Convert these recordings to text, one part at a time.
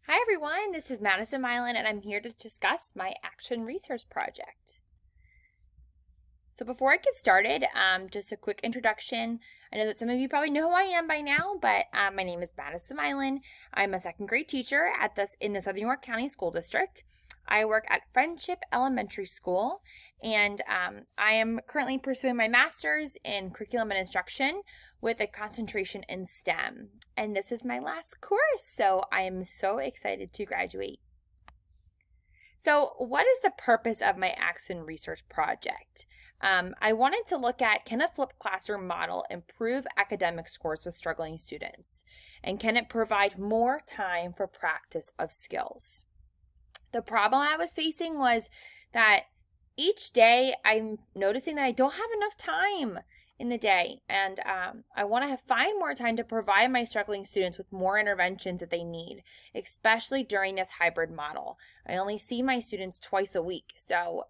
Hi everyone, this is Madison Mylan and I'm here to discuss my action research project. So before I get started, just a quick introduction. I know that some of you probably know who I am by now, but my name is Madison Mylan. I'm a second grade teacher in the Southern York County School District. I work at Friendship Elementary School, and I am currently pursuing my master's in curriculum and instruction with a concentration in STEM. And this is my last course, so I am so excited to graduate. So, what is the purpose of my action research project? I wanted to look at, can a flipped classroom model improve academic scores with struggling students? And can it provide more time for practice of skills? The problem I was facing was that each day I'm noticing that I don't have enough time in the day, and I want to find more time to provide my struggling students with more interventions that they need, especially during this hybrid model. I only see my students twice a week, so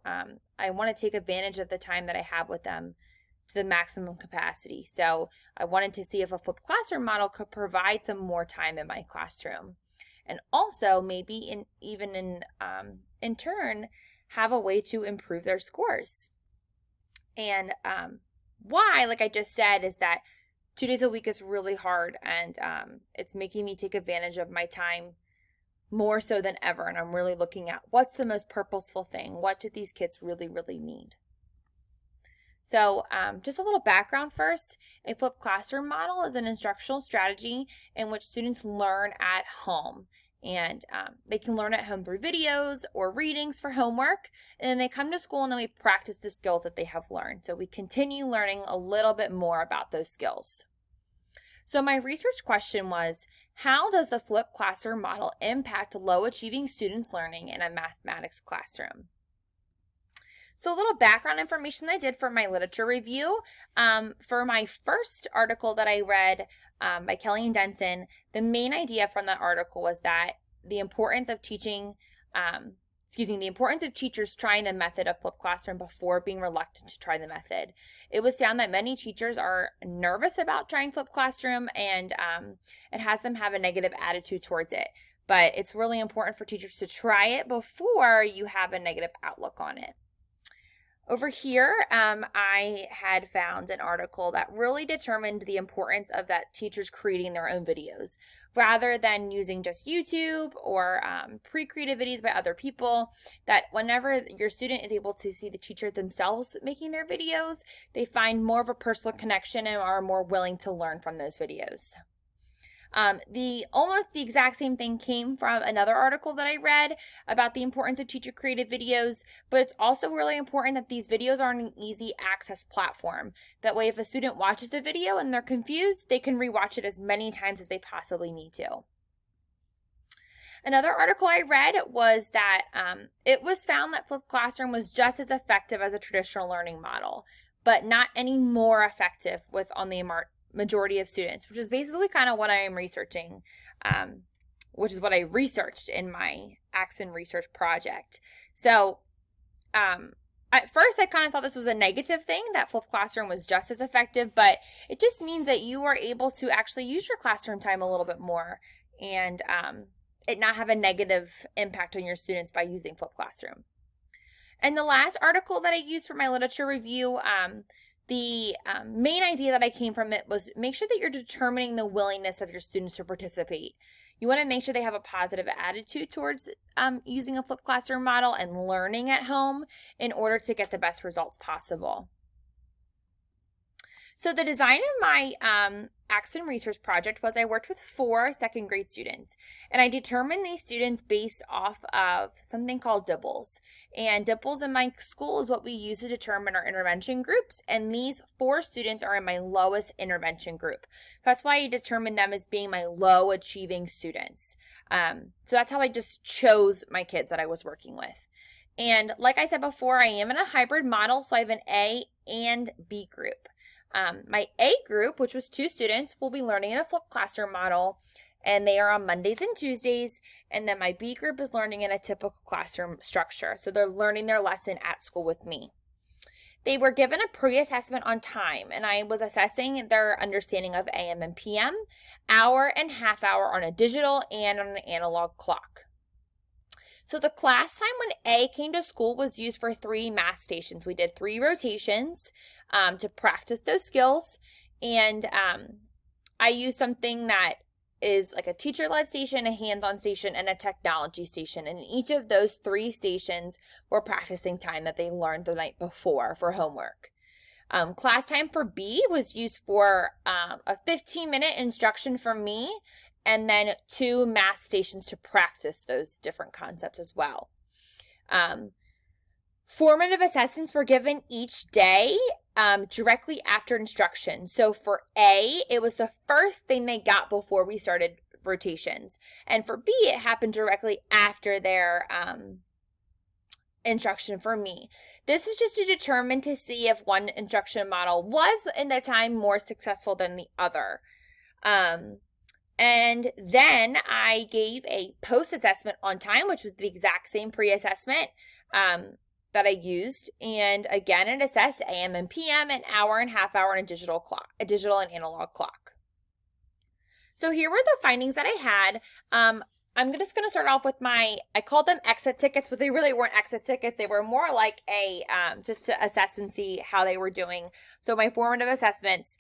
I want to take advantage of the time that I have with them to the maximum capacity. So I wanted to see if a flipped classroom model could provide some more time in my classroom, and also maybe in turn have a way to improve their scores. And why, like I just said, is that 2 days a week is really hard, and it's making me take advantage of my time more so than ever. And I'm really looking at what's the most purposeful thing. What do these kids really, really need? So just a little background first. A flipped classroom model is an instructional strategy in which students learn at home. And they can learn at home through videos or readings for homework. And then they come to school and then we practice the skills that they have learned. So we continue learning a little bit more about those skills. So my research question was, how does the flipped classroom model impact low achieving students' learning in a mathematics classroom? So a little background information I did for my literature review. For my first article that I read by Kelly and Denson, the main idea from that article was that the importance of teachers trying the method of flipped classroom before being reluctant to try the method. It was found that many teachers are nervous about trying flipped classroom, and it has them have a negative attitude towards it. But it's really important for teachers to try it before you have a negative outlook on it. Over here, I had found an article that really determined the importance of that teachers creating their own videos rather than using just YouTube or pre-created videos by other people, that whenever your student is able to see the teacher themselves making their videos, they find more of a personal connection and are more willing to learn from those videos. Almost the exact same thing came from another article that I read about the importance of teacher created videos, but it's also really important that these videos are on an easy access platform. That way, if a student watches the video and they're confused, they can rewatch it as many times as they possibly need to. Another article I read was that it was found that flipped classroom was just as effective as a traditional learning model, but not any more effective on the majority of students, which is basically kind of what I am researching, which is what I researched in my action research project. So at first I kind of thought this was a negative thing, that flipped classroom was just as effective, but it just means that you are able to actually use your classroom time a little bit more and it not have a negative impact on your students by using flipped classroom. And the last article that I used for my literature review, the main idea that I came from it was make sure that you're determining the willingness of your students to participate. You want to make sure they have a positive attitude towards using a flipped classroom model and learning at home in order to get the best results possible. So the design of my action research project was I worked with 4 second grade students, and I determined these students based off of something called DIBELS. And DIBELS in my school is what we use to determine our intervention groups, and these 4 students are in my lowest intervention group. That's why I determined them as being my low achieving students. So that's how I just chose my kids that I was working with. And like I said before, I am in a hybrid model, so I have an A and B group. My A group, which was 2 students, will be learning in a flipped classroom model, and they are on Mondays and Tuesdays. And then my B group is learning in a typical classroom structure. So they're learning their lesson at school with me. They were given a pre-assessment on time, and I was assessing their understanding of AM and PM, hour and half hour on a digital and on an analog clock. So the class time when A came to school was used for 3 math stations. We did 3 rotations to practice those skills, and I used something that is like a teacher-led station, a hands-on station, and a technology station. And in each of those 3 stations were practicing time that they learned the night before for homework. Class time for B was used for a 15-minute instruction from me, and then 2 math stations to practice those different concepts as well. Formative assessments were given each day directly after instruction. So for A, it was the first thing they got before we started rotations. And for B, it happened directly after their instruction for me. This was just to determine to see if one instruction model was, in the time, more successful than the other. And then I gave a post-assessment on time, which was the exact same pre-assessment that I used. And again, it assessed AM and PM, an hour and half hour, and a digital and analog clock. So here were the findings that I had. I'm just going to start off with I called them exit tickets, but they really weren't exit tickets. They were more like just to assess and see how they were doing. So my formative assessments,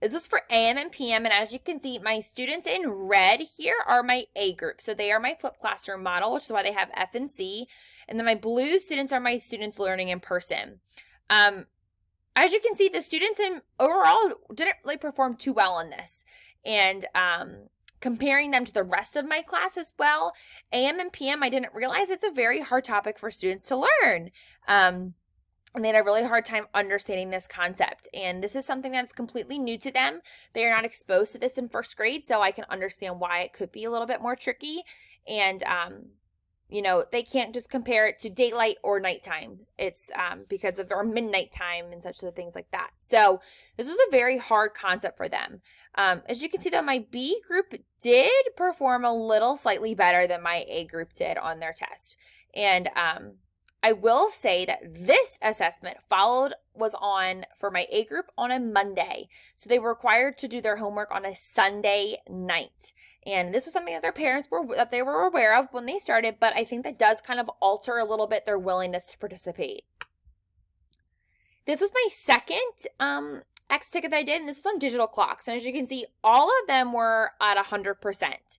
this was for AM and PM, and as you can see, my students in red here are my A group. So they are my flipped classroom model, which is why they have F and C. And then my blue students are my students learning in person. As you can see, the students overall didn't really perform too well on this. And comparing them to the rest of my class as well, AM and PM, I didn't realize it's a very hard topic for students to learn. And they had a really hard time understanding this concept. And this is something that's completely new to them. They are not exposed to this in first grade, so I can understand why it could be a little bit more tricky. And, they can't just compare it to daylight or nighttime. It's because of our midnight time and such things like that. So this was a very hard concept for them. As you can see, though, my B group did perform a little slightly better than my A group did on their test. And I will say that this assessment was on for my A group on a Monday. So they were required to do their homework on a Sunday night. And this was something that their parents were aware of when they started, but I think that does kind of alter a little bit their willingness to participate. This was my second X ticket that I did, and this was on digital clocks. And as you can see, all of them were at 100%.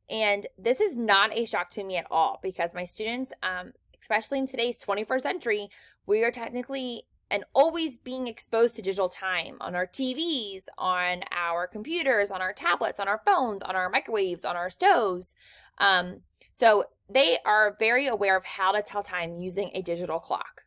And this is not a shock to me at all, because my students, especially in today's 21st century, we are technically and always being exposed to digital time on our TVs, on our computers, on our tablets, on our phones, on our microwaves, on our stoves. So they are very aware of how to tell time using a digital clock.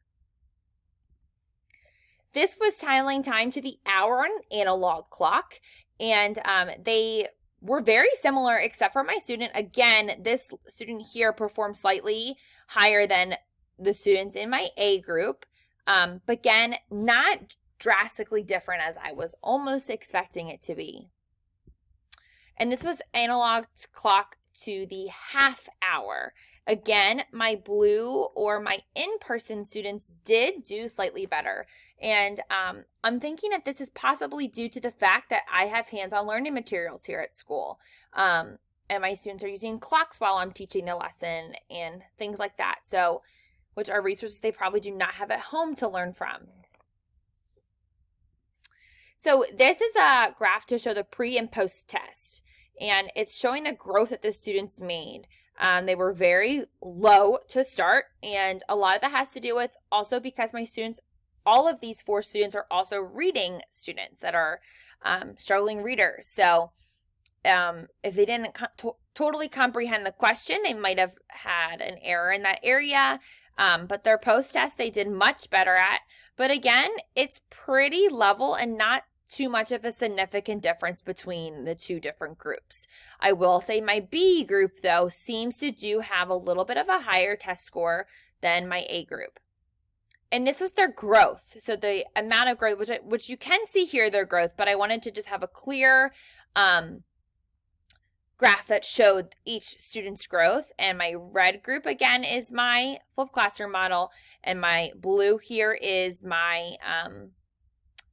This was telling time to the hour on an analog clock, and they were very similar except for my student. Again, this student here performed slightly higher than the students in my A group. But again, not drastically different as I was almost expecting it to be. And this was analog clock to the half hour. Again, my blue or my in-person students did do slightly better. And I'm thinking that this is possibly due to the fact that I have hands-on learning materials here at school. And my students are using clocks while I'm teaching the lesson and things like that. So, which are resources they probably do not have at home to learn from. So this is a graph to show the pre and post test, and it's showing the growth that the students made. They were very low to start, and a lot of that has to do with also because my students, all of these 4 students are also reading students that are struggling readers. So if they didn't totally comprehend the question, they might have had an error in that area. But their post-test they did much better at. But again, it's pretty level and not too much of a significant difference between the 2 different groups. I will say my B group, though, seems to have a little bit of a higher test score than my A group. And this was their growth. So the amount of growth, which you can see here, their growth, but I wanted to just have a clear graph that showed each student's growth. And my red group, again, is my flipped classroom model. And my blue here is my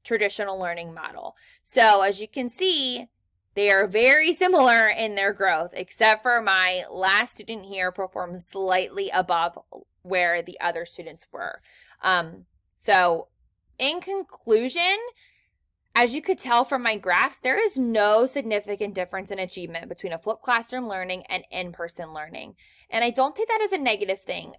traditional learning model. So as you can see, they are very similar in their growth, except for my last student here performed slightly above where the other students were. So in conclusion, as you could tell from my graphs, there is no significant difference in achievement between a flipped classroom learning and in-person learning. And I don't think that is a negative thing,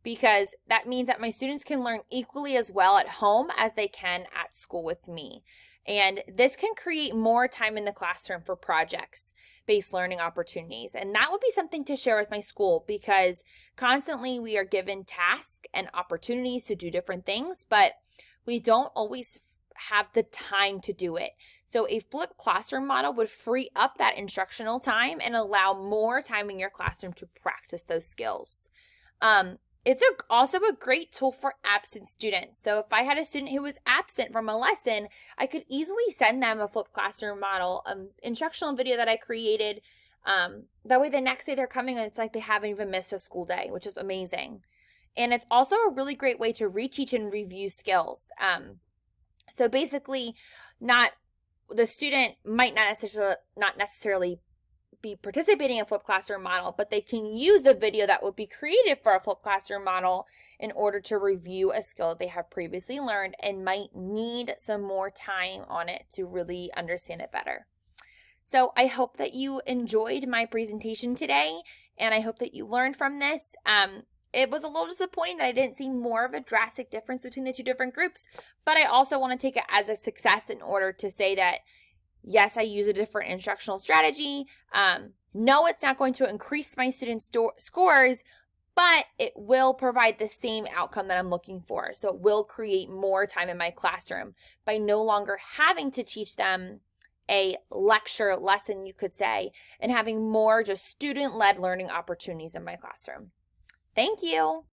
because that means that my students can learn equally as well at home as they can at school with me. And this can create more time in the classroom for projects-based learning opportunities. And that would be something to share with my school, because constantly we are given tasks and opportunities to do different things, but we don't always have the time to do it. So a flipped classroom model would free up that instructional time and allow more time in your classroom to practice those skills. It's also a great tool for absent students. So if I had a student who was absent from a lesson, I could easily send them a flipped classroom model, instructional video that I created. That way the next day they're coming and it's like they haven't even missed a school day, which is amazing. And it's also a really great way to reteach and review skills. So basically, the student might not necessarily be participating in a flipped classroom model, but they can use a video that would be created for a flipped classroom model in order to review a skill that they have previously learned and might need some more time on it to really understand it better. So I hope that you enjoyed my presentation today, and I hope that you learned from this. It was a little disappointing that I didn't see more of a drastic difference between the two different groups, but I also want to take it as a success in order to say that, yes, I use a different instructional strategy. No, it's not going to increase my students' scores, but it will provide the same outcome that I'm looking for. So it will create more time in my classroom by no longer having to teach them a lecture lesson, you could say, and having more just student-led learning opportunities in my classroom. Thank you.